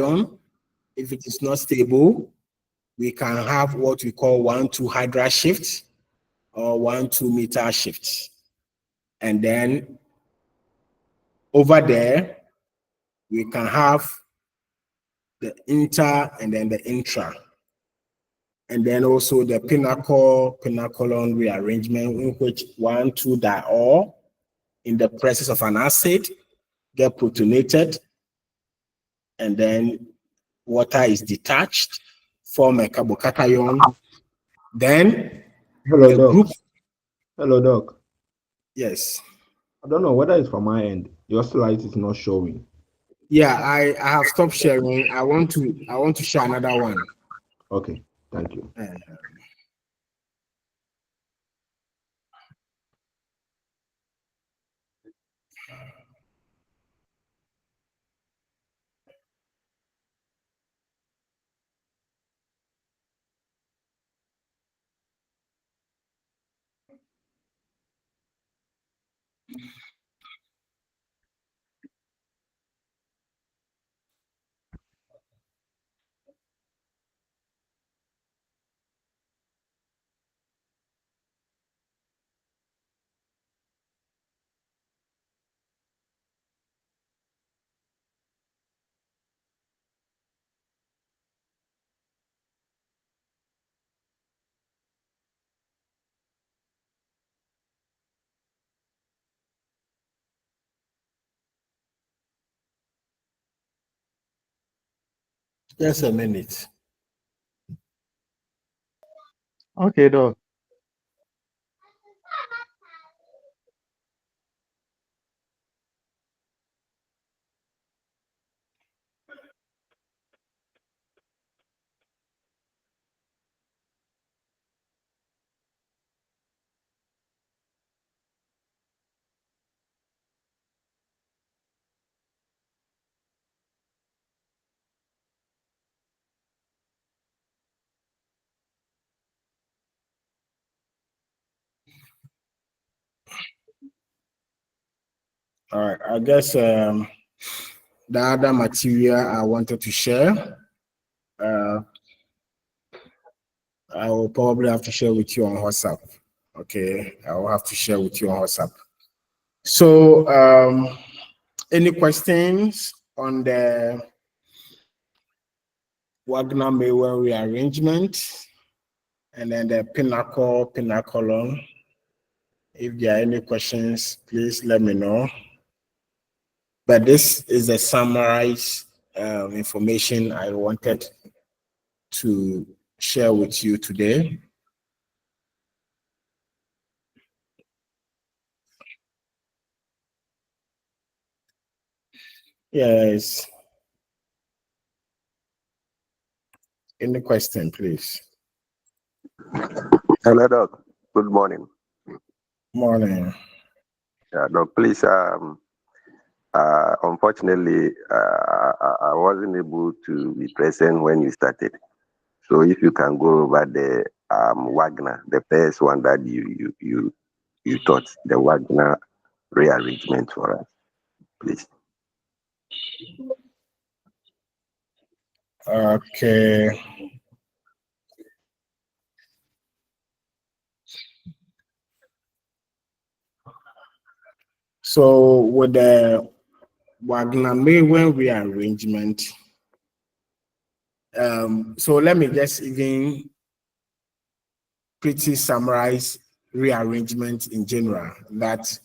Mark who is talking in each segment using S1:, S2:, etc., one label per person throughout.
S1: cation, if it is not stable, we can have what we call 1,2 hydra shift or 1,2 meter shift. And then over there, we can have the inter and then the intra. And then also the pinnacle rearrangement, in which 1,2 diol in the presence of an acid get protonated, and then water is detached, form a carbocation. Then
S2: Hello, Doc.
S1: group.
S2: Hello, Doc.
S1: Yes.
S2: I don't know whether it's from my end. Your slide is not showing.
S1: Yeah, I have stopped sharing. I want to share another one.
S2: Okay, thank you.
S1: Just a minute.
S3: Okay, Doc.
S1: All right, I guess the other material I wanted to share, I will probably have to share with you on WhatsApp. Okay, I will have to share with you on WhatsApp. So, any questions on the Wagner-Maywen rearrangement and then the pinnacle? If there are any questions, please let me know. But this is the summarized information I wanted to share with you today. Yes. Any question, please?
S4: Hello, Doc. Good morning.
S1: Morning.
S4: Doc, please, unfortunately, I wasn't able to be present when you started. So if you can go over the Wagner, the first one that you taught, the Wagner rearrangement for us, please.
S1: Okay. So with the Wagner-Maywen rearrangement, so let me just even pretty summarize rearrangement in general. That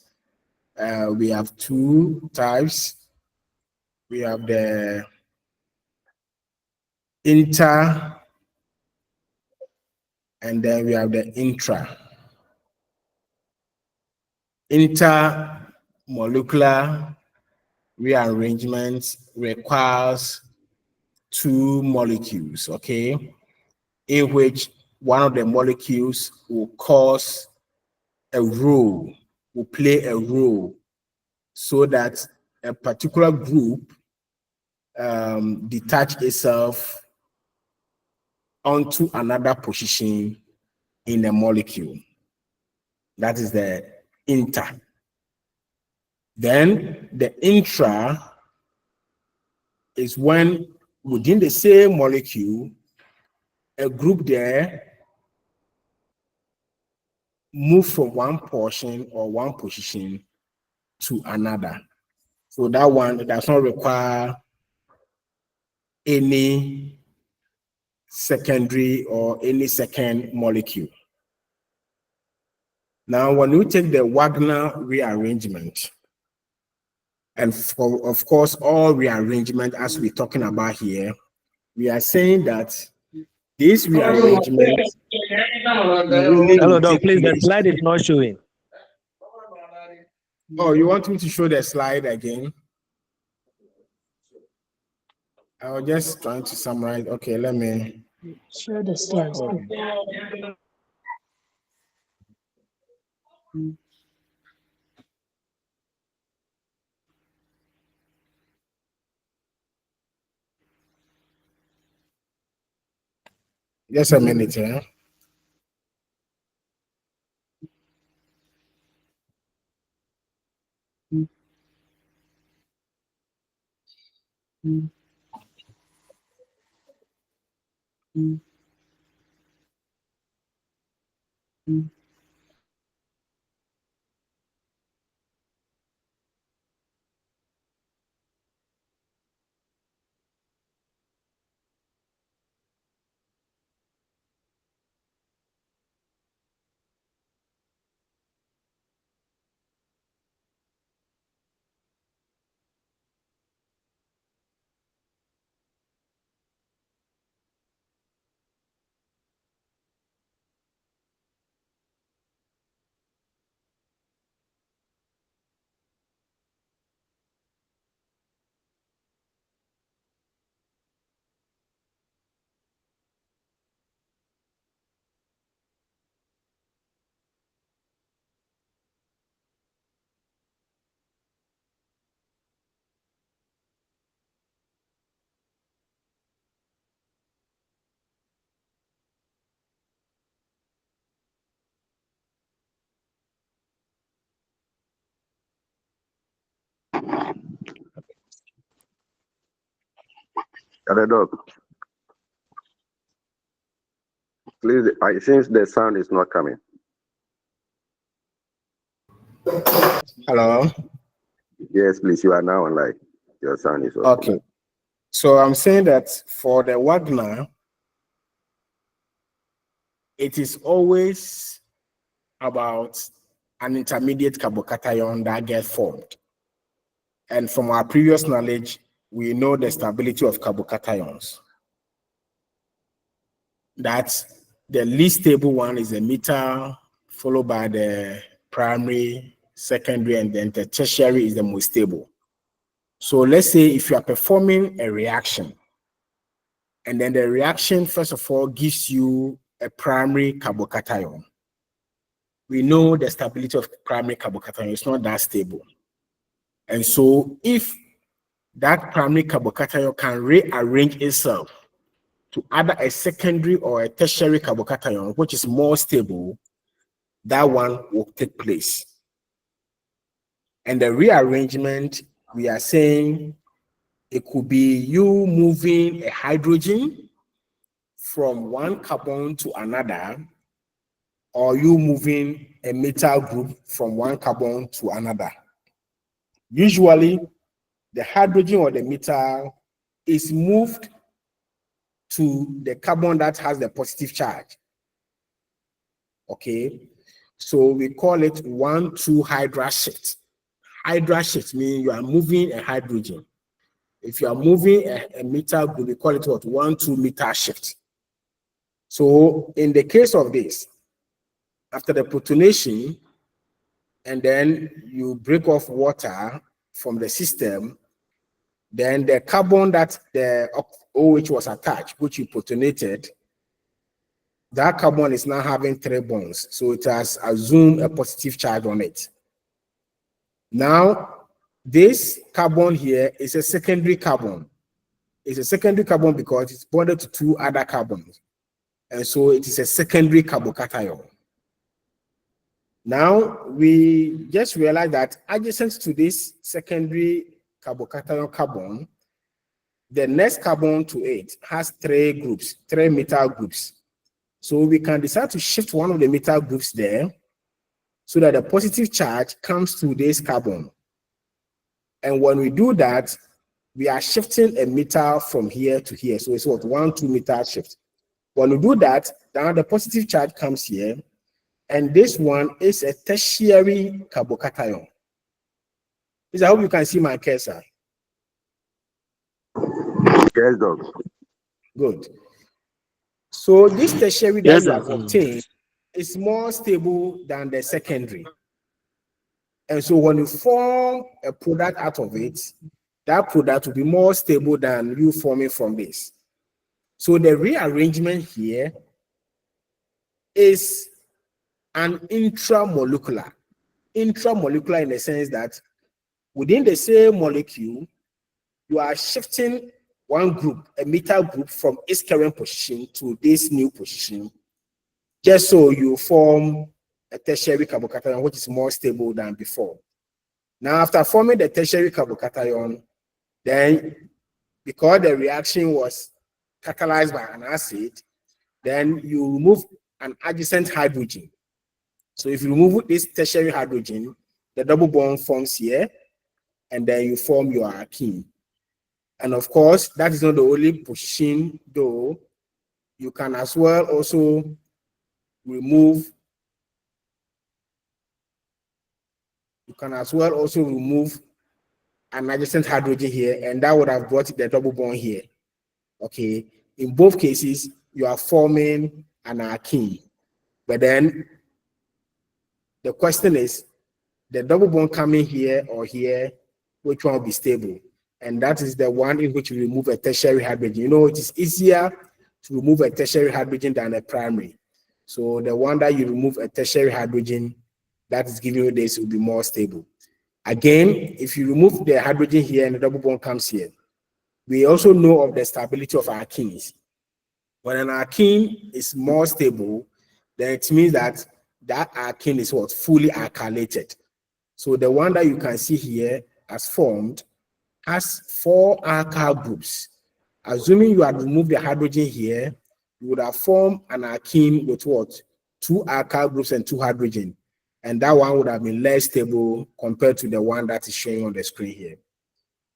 S1: we have two types. We have the inter, and then we have the intra. Intermolecular rearrangement requires two molecules, okay, in which one of the molecules will cause a role, will play a role, so that a particular group detach itself onto another position in a molecule. That is the inter. Then the intra is when within the same molecule, a group there move from one portion or one position to another. So that one does not require any secondary or any second molecule. Now, when you take the Wagner rearrangement, and for, of course, all rearrangement as we're talking about here, we are saying that this rearrangement really
S5: Hello,
S1: will
S5: Doc.
S1: take
S5: Please, the
S1: place.
S5: slide is not showing.
S1: Oh, you want me to show the slide again? I was just trying to summarize. Okay, let me
S6: Show the slides.
S1: just a minute here.
S4: Other dog. Please, since the sound is not coming.
S1: Hello.
S4: Yes, please. You are now online. Your sound is off.
S1: Okay. So I'm saying that for the Wagner, it is always about an intermediate carbocation that gets formed. And from our previous knowledge, we know the stability of carbocations. That the least stable one is the metal, followed by the primary, secondary, and then the tertiary is the most stable. So let's say if you are performing a reaction, and then the reaction, first of all, gives you a primary carbocation. We know the stability of primary carbocation is not that stable. And so if that primary carbocation can rearrange itself to either a secondary or a tertiary carbocation, which is more stable, that one will take place. And the rearrangement, we are saying it could be you moving a hydrogen from one carbon to another, or you moving a metal group from one carbon to another. Usually, the hydrogen or the metal is moved to the carbon that has the positive charge. Okay, so we call it 1,2 hydra shift. Hydra shift means you are moving a hydrogen. If you are moving a metal group, we call it what? 1,2 meter shift. So in the case of this, after the protonation, and then you break off water from the system, then the carbon that the OH was attached, which you protonated, that carbon is now having 3 bonds. So it has assumed a positive charge on it. Now, this carbon here is a secondary carbon. It's a secondary carbon because it's bonded to 2 other carbons. And so it is a secondary carbocation. Now, we just realized that adjacent to this secondary carbocation carbon, the next carbon to it has three methyl groups. So we can decide to shift one of the methyl groups there so that the positive charge comes to this carbon. And when we do that, we are shifting a metal from here to here. So it's what 1, 2 meter shift. When we do that, now the positive charge comes here, and this one is a tertiary carbocation. Please, I hope you can see my cursor.
S4: Yes, Doc.
S1: Good. So this tertiary that
S3: Yes,
S1: you have
S3: Doc.
S1: obtained is more stable than the secondary. And so when you form a product out of it, that product will be more stable than you forming from this. So the rearrangement here is an intramolecular. Intramolecular in the sense that within the same molecule, you are shifting one group, a methyl group, from its current position to this new position, just so you form a tertiary carbocation, which is more stable than before. Now, after forming the tertiary carbocation, then because the reaction was catalyzed by an acid, then you remove an adjacent hydrogen. So if you remove this tertiary hydrogen, the double bond forms here, and then you form your alkene. And of course, that is not the only position, though. You can as well also remove an adjacent hydrogen here, and that would have brought the double bond here. Okay, in both cases, you are forming an alkene. But then the question is, the double bond coming here or here, which one will be stable? And that is the one in which you remove a tertiary hydrogen. You know, it is easier to remove a tertiary hydrogen than a primary. So the one that you remove a tertiary hydrogen that is giving you this will be more stable. Again, if you remove the hydrogen here and the double bond comes here, we also know of the stability of alkenes. When an alkene is more stable, then it means that that alkene is what? Fully alkylated. So the one that you can see here as formed has 4 alkyl groups. Assuming you had removed the hydrogen here, you would have formed an alkene with what? 2 alkyl groups and 2 hydrogen. And that one would have been less stable compared to the one that is showing on the screen here.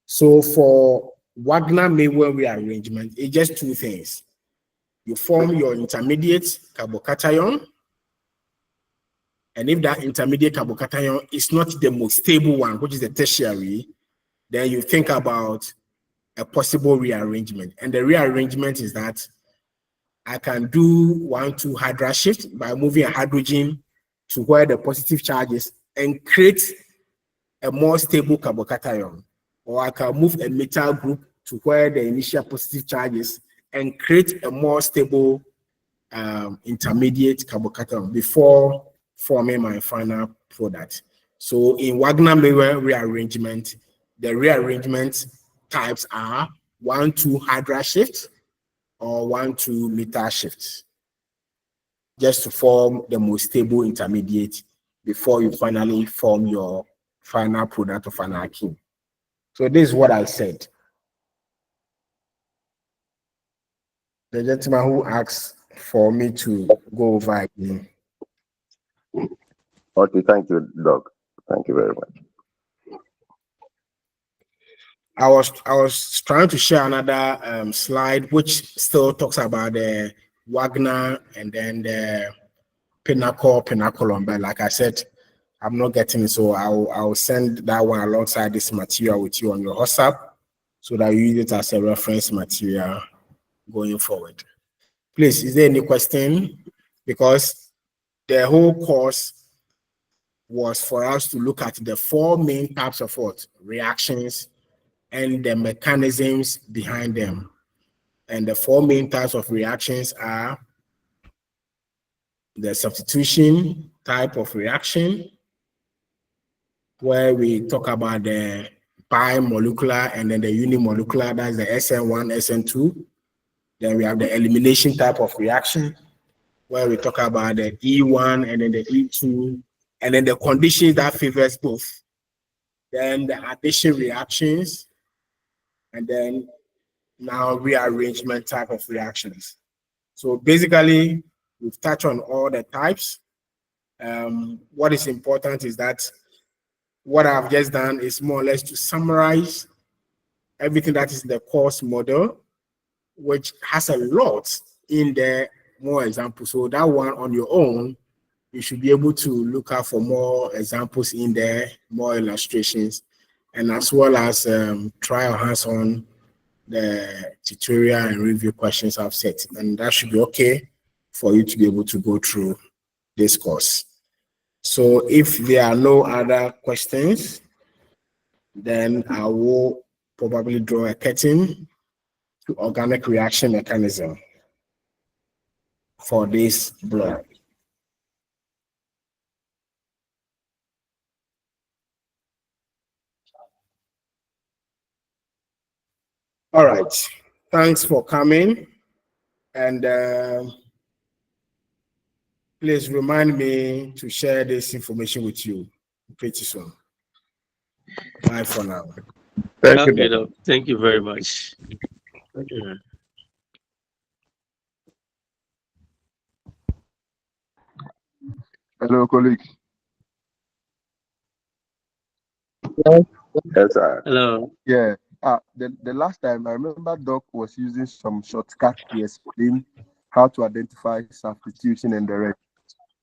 S1: So for Wagner-Maywen rearrangement, it's just 2 things. You form your intermediate carbocation, and if that intermediate carbocation is not the most stable one, which is the tertiary, then you think about a possible rearrangement. And the rearrangement is that I can do 1,2 hydra shift by moving a hydrogen to where the positive charge is and create a more stable carbocation. Or I can move a methyl group to where the initial positive charge is and create a more stable intermediate carbocation before forming my final product. So in Wagner-Maywen rearrangement, the rearrangement types are 1,2 hydra shift or 1,2 methyl shift, just to form the most stable intermediate before you finally form your final product of an alkene. So this is what I said. The gentleman who asked for me to go over again.
S4: Okay, thank you, Doc. Thank you very much.
S1: I was trying to share another slide which still talks about the Wagner and then the pinaculum, but like I said, I'm not getting it, so I'll send that one alongside this material with you on your WhatsApp so that you use it as a reference material going forward. Please, is there any question? Because the whole course was for us to look at the 4 main types of what? Reactions and the mechanisms behind them. And the 4 main types of reactions are the substitution type of reaction, where we talk about the bimolecular and then the unimolecular, that's the SN1, SN2. Then we have the elimination type of reaction, where we talk about the E1 and then the E2, and then the conditions that favors both. Then the addition reactions, and then now rearrangement type of reactions. So basically, we've touched on all the types. What is important is that what I've just done is more or less to summarize everything that is in the course model, which has a lot in there, more examples. So that one on your own, you should be able to look out for more examples in there, more illustrations, and as well as try your hands on the tutorial and review questions I've set. And that should be okay for you to be able to go through this course. So if there are no other questions, then I will probably draw a curtain to organic reaction mechanism for this block. All right, thanks for coming, and please remind me to share this information with you pretty soon. Bye for now.
S5: Thank you, Doc. Thank you very much. Yeah.
S2: Hello, colleagues.
S4: Yes, sir.
S5: Hello.
S2: Yeah. The last time I remember Doc was using some shortcut to explain how to identify substitution and the rest.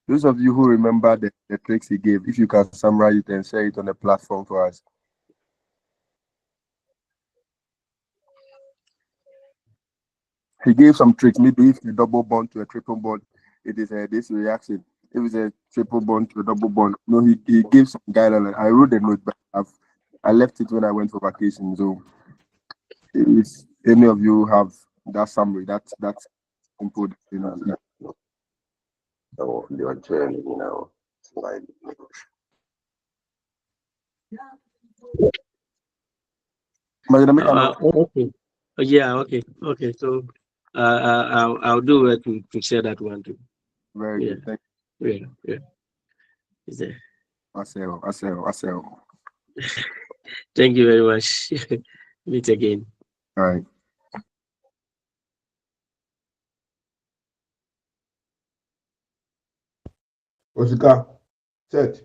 S2: Those of you who remember the tricks he gave, if you can summarize it and share it on the platform for us. He gave some tricks. Maybe if you double bond to a triple bond, it is this reaction. If it's a triple bond to a double bond, no, he gave some guidelines. I wrote the note, but I left it when I went for vacation. So if any of you have that summary, that's important. You know.
S4: So your journey, slide.
S5: Okay. Yeah. Okay. Okay. So I'll do it to share that one too.
S2: Very good. Thank
S5: you. Yeah. Is there?
S2: I sell.
S5: Thank you very much. Meet again.
S2: All right. Osika, set.